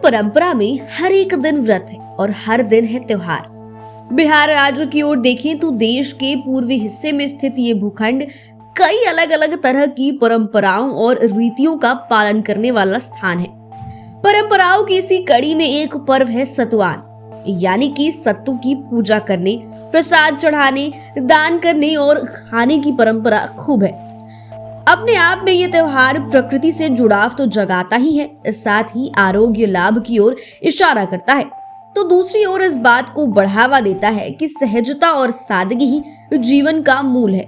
परंपरा में हर एक दिन व्रत है और हर दिन है त्योहार। बिहार राज्य की ओर देखें तो देश के पूर्वी हिस्से में स्थित ये भूखंड कई अलग अलग तरह की परंपराओं और रीतियों का पालन करने वाला स्थान है। परंपराओं की इसी कड़ी में एक पर्व है सतुआन, यानी कि सत्तू की पूजा करने, प्रसाद चढ़ाने, दान करने और खाने की परंपरा खूब है। अपने आप में ये त्योहार प्रकृति से जुड़ाव तो जगाता ही है, साथ ही आरोग्य लाभ की ओर इशारा करता है, तो दूसरी ओर इस बात को बढ़ावा देता है कि सहजता और सादगी ही जीवन का मूल है।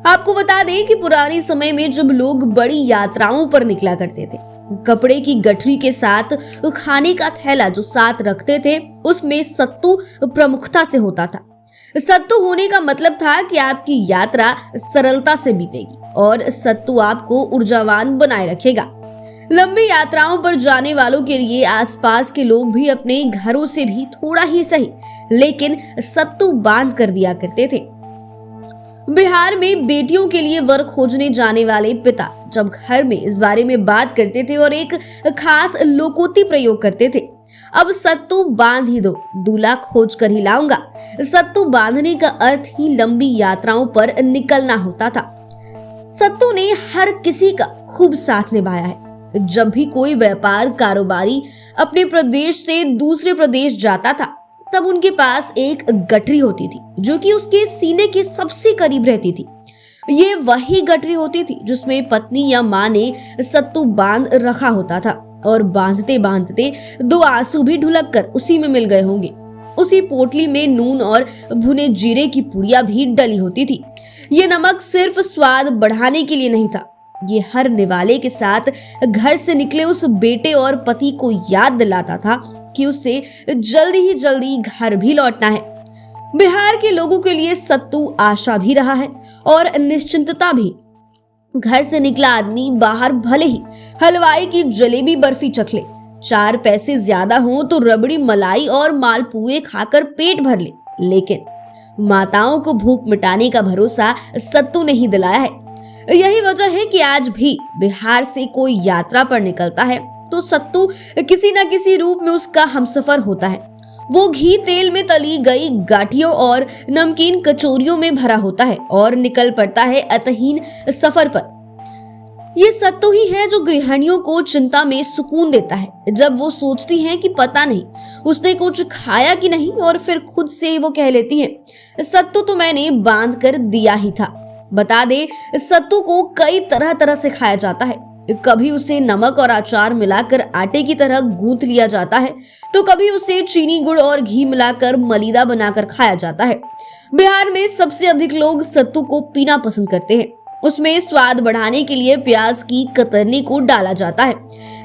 आपको बता दें कि पुराने समय में जब लोग बड़ी यात्राओं पर निकला करते थे, कपड़े की गठरी के साथ खाने का थैला जो साथ रखते थे, उसमें सत्तू प्रमुखता से होता था। सत्तू होने का मतलब था कि आपकी यात्रा सरलता से बीतेगी और सत्तू आपको ऊर्जावान बनाए रखेगा। लंबी यात्राओं पर जाने वालों के लिए आसपास के लोग भी अपने घरों से भी थोड़ा ही सही लेकिन सत्तू बांध कर दिया करते थे। बिहार में बेटियों के लिए वर खोजने जाने वाले पिता जब घर में इस बारे में बात करते थे और एक खास लोकोक्ति प्रयोग करते थे, अब सत्तू बांध ही दो, दूल्हा खोज कर ही लाऊंगा। सत्तू बांधने का अर्थ ही लंबी यात्राओं पर निकलना होता था। सत्तू ने हर किसी का खूब साथ निभाया है। जब भी कोई व्यापार कारोबारी अपने प्रदेश से दूसरे प्रदेश जाता था, तब उनके पास एक गठरी होती थी जो कि उसके सीने के सबसे करीब रहती थी। ये वही गठरी होती थी जिसमें पत्नी या माँ ने सत्तू बांध रखा होता था और बांधते बांधते दो आंसू भी ढुलक कर उसी में मिल गए होंगे। उसी पोटली में नून और भुने जीरे की पुड़िया भी डली होती थी। ये नमक सिर्फ स्वाद बढ़ाने के लिए नहीं था, ये हर निवाले के साथ घर से निकले उस बेटे और पति को याद दिलाता था कि उससे जल्दी ही जल्दी घर भी लौटना है। बिहार के लोगों के लिए सत्तू आशा भी रहा है और निश्चिंतता भी। घर से निकला आदमी बाहर भले ही हलवाई की जलेबी बर्फी चख ले, 4 पैसे ज्यादा हो तो रबड़ी मलाई और मालपुए खाकर पेट भर ले, लेकिन माताओं को भूख मिटाने का भरोसा सत्तू ने ही दिलाया है। यही वजह है कि आज भी बिहार से कोई यात्रा पर निकलता है तो सत्तू किसी न किसी रूप में उसका हमसफर होता है। वो घी तेल में तली गई गाठियों और नमकीन कचौरियों में भरा होता है और निकल पड़ता है अतहीन सफर पर। ये सत्तू ही है जो गृहिणियों को चिंता में सुकून देता है, जब वो सोचती हैं कि पता नहीं उसने कुछ खाया कि नहीं, और फिर खुद से वो कह लेती हैं सत्तू तो मैंने बांध कर दिया ही था। बता दे, सत्तू को कई तरह तरह से खाया जाता है। कभी उसे नमक और अचार मिलाकर आटे की तरह गूंथ लिया जाता है, तो कभी उसे चीनी गुड़ और घी मिलाकर मलीदा बनाकर खाया जाता है। बिहार में सबसे अधिक लोग सत्तू को पीना पसंद करते हैं। उसमें स्वाद बढ़ाने के लिए प्याज की कतरनी को डाला जाता है,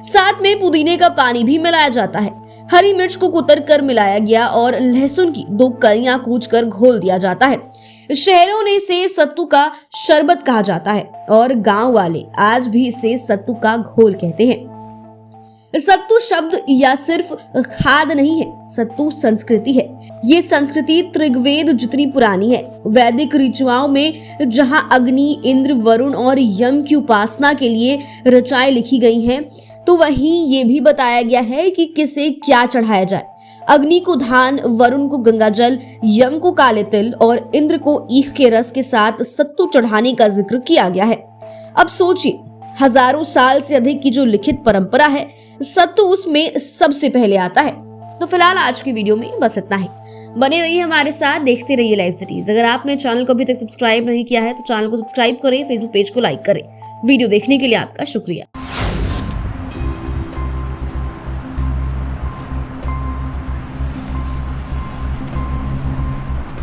साथ में पुदीने का पानी भी मिलाया जाता है। हरी मिर्च को कुतर कर मिलाया गया और लहसुन की 2 कलियां कूच कर घोल दिया जाता है। शहरों ने इसे सत्तू का शरबत कहा जाता है और गांव वाले आज भी इसे सत्तू का घोल कहते हैं। सत्तू शब्द या सिर्फ खाद नहीं है, सत्तू संस्कृति है। ये संस्कृति त्रिवेद जितनी पुरानी है। वैदिक ऋचाओं में जहां अग्नि, इंद्र, वरुण और यम की उपासना के लिए रचाएं लिखी गई हैं, तो वहीं ये भी बताया गया है कि किसे क्या चढ़ाया जाए। अग्नि को धान, वरुण को गंगा जल, यम को काले तिल और इंद्र को ईख के रस के साथ सत्तू चढ़ाने का जिक्र किया गया है। अब सोचिए, हजारों साल से अधिक की जो लिखित परंपरा है, सत्तू उसमें सबसे पहले आता है। तो फिलहाल आज की वीडियो में बस इतना ही। बने रहिए हमारे साथ, देखते रहिए लाइव सिटीज। अगर आपने चैनल को अभी तक सब्सक्राइब नहीं किया है तो चैनल को सब्सक्राइब करें, फेसबुक पेज को लाइक करें। वीडियो देखने के लिए आपका शुक्रिया।